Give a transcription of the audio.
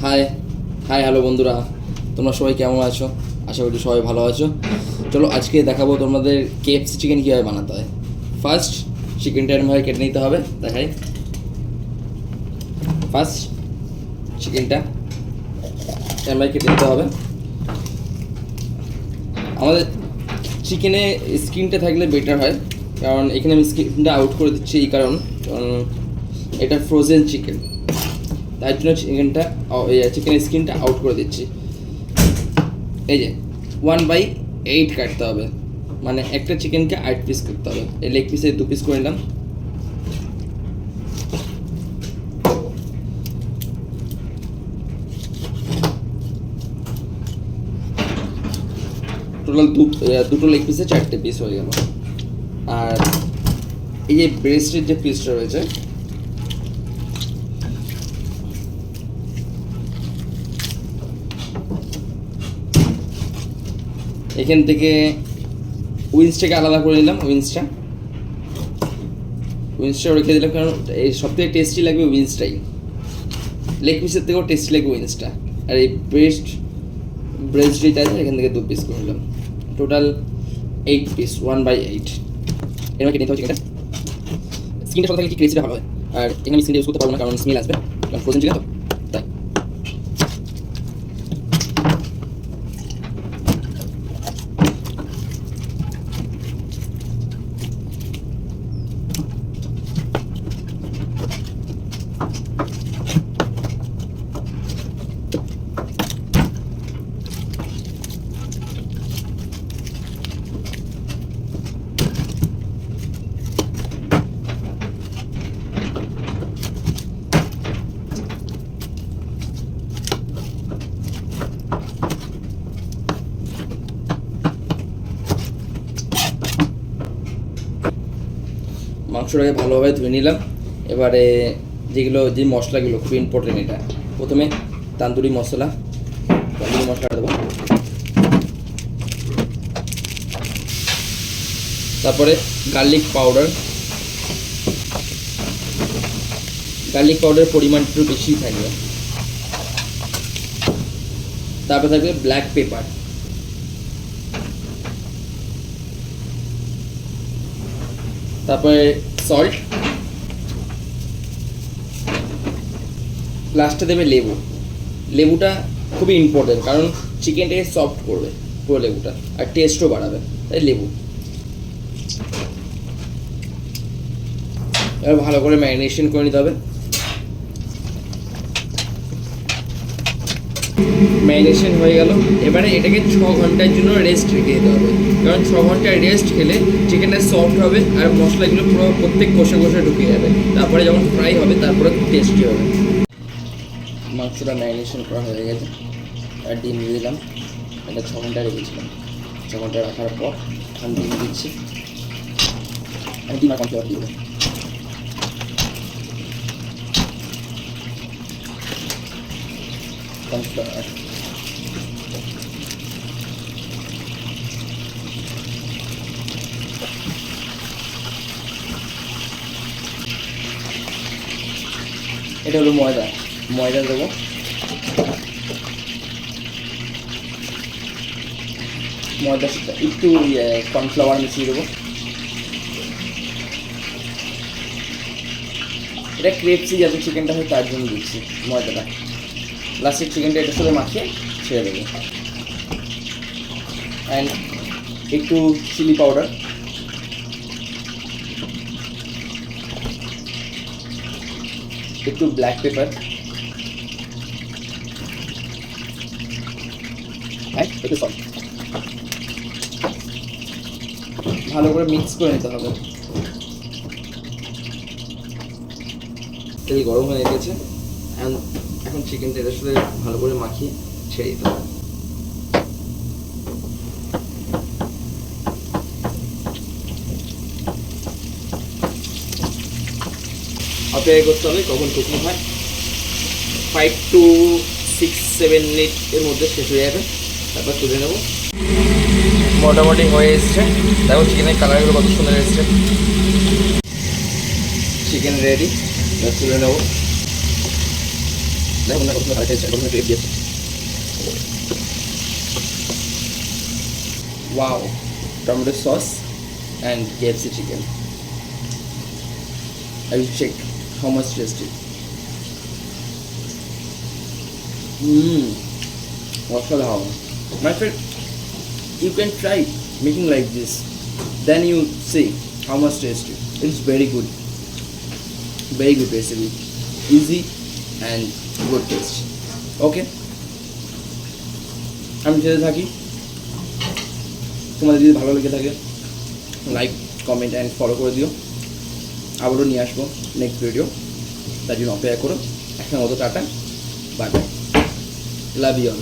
High hi hello বন্ধুরা, তোমরা সবাই কেমন আছো? আশা করি সবাই ভালো আছো। চলো আজকে দেখাবো তোমাদের কেএফসি চিকেন কীভাবে বানাতে হয়। ফার্স্ট চিকেনটা এরমভাবে কেটে নিতে হবে। দেখাই, ফার্স্ট চিকেনটা এরমভাবে কেটে নিতে হবে। আমাদের চিকেনে স্কিনটা থাকলে বেটার হয়, কারণ এখানে আমি স্কিনটা আউট করে দিচ্ছি এই কারণ এটা ফ্রোজেন চিকেন, তাই জন্য চিকেনের স্কিনটা আউট করে দিচ্ছি। এই যে 1/8 কাটতে হবে, মানে একটা চিকেনকে 8 পিস করতে হবে। এই লেগ পিসে 2 পিস করে নিলাম। টোটাল দুটো লেগ পিসে 4টে পিস হয়ে গেল। আর এই যে ব্রেস্টের যে পিসটা রয়েছে, এখান থেকে উইংসটাকে আলাদা করে নিলাম। উইংসটা রেখে দিলাম, কারণ এই সবথেকে টেস্টি লাগবে উইংসটাই। লেগ পিসের থেকেও টেস্টি লাগবে উইংসটা। আর এই ব্রেস্ট যেটা আছে এখান থেকে 2 পিস করে নিলাম। Total 8 piece, 1/8। এরকম কেটে নিতে হবে চিকেনটা। স্কিনটা সব থেকে কি ক্রেসিটা ভালো হয়। আর এখানে আমি স্কিনটা ইউজ করতে পারবো না, কারণ স্মেল আসবে, কারণ ফ্রোজেন চিকেন তো, তাই। মাংসটাকে ভালোভাবে ধুয়ে নিলাম। এবারে যে মশলাগুলো খুব ইম্পর্টেন্ট, এটা প্রথমে তান্দুরি মশলাটা দেবো, তারপরে গার্লিক পাউডার পরিমাণ একটু বেশি থাকবে। তারপরে থাকবে ব্ল্যাক পেপার, তারপরে সল্ট, লাস্টে দেবে লেবুটা খুবই ইম্পর্টেন্ট, কারণ চিকেনটাকে সফট করবে পুরো লেবুটা, আর টেস্টও বাড়াবে, তাই লেবু। এবার ভালো করে ম্যারিনেশন করে নিতে হবে। ম্যারিনেশন হয়ে গেল। এবারে এটাকে 6 ঘন্টার জন্য রেস্ট রেখে দিতে হবে, কারণ 6 ঘন্টা রেস্ট খেলে চিকেনটা সফট হবে আর মশলাগুলো পুরো প্রত্যেক কষে ঢুকে যাবে। তারপরে যখন ফ্রাই হবে তারপরে টেস্টি হবে। মাংসটা ম্যারিনেশন করা হয়ে গেছে, আর ডিম দিয়ে দিলাম। এটা 6 ঘন্টা রেখেছিলাম। 6 ঘন্টা রাখার পর আমি ডিম দিচ্ছি। আমি ডিম আর কর্নফ্লাওয়ার দিব। কর্নফ্লাওয়ার, এটা হলো ময়দা দেবো। ময়দার সাথে একটু কর্নফ্লাওয়ার মিশিয়ে দেবো। এটা ক্রেপসি যাতে চিকেনটা হয় তার জন্য দিচ্ছি ময়দাটা। লাস্টের চিকেনটা এটার সাথে মাখিয়ে ছেড়ে দেবো। অ্যান্ড একটু চিলি পাউডার, একটু ব্ল্যাক পেপার, একটু সল্ট। ভালো করে মিক্স করে নিতে হবে। তেল গরম হয়ে গেছে, এখন চিকেনটা এটার সাথে ভালো করে মাখিয়ে ছেড়ে দিতে হবে। অপেক্ষা করতে হবে কখন কুকিং হয়। 5 to 6-7 মিনিট এর মধ্যে শেষ হয়ে যাবে, তারপর তুলে নেব। মোটামুটি হয়ে এসছে, দেখো চিকেনের কালারগুলো কত সুন্দর এসছে। চিকেন রেডি, তুলে নেব। দেখো না কত ভালো টেস্ট, কত গ্রেভি দিয়েছে। Wow, tomato sauce and KFC chicken. I will check how much tasty. Mashallah. My friend, you can try making like this. Then you see how much tasty. It's very good. Very good recipe. Easy and good taste. Okay. আমি যেতে থাকি। তোমাদের যদি ভালো লেগে থাকে like comment and follow করে দিও। আবারও নিয়ে আসবো নেক্সট ভিডিও, তার জন্য অপেক্ষা করো। এখন মতো tata, bye bye, love you all.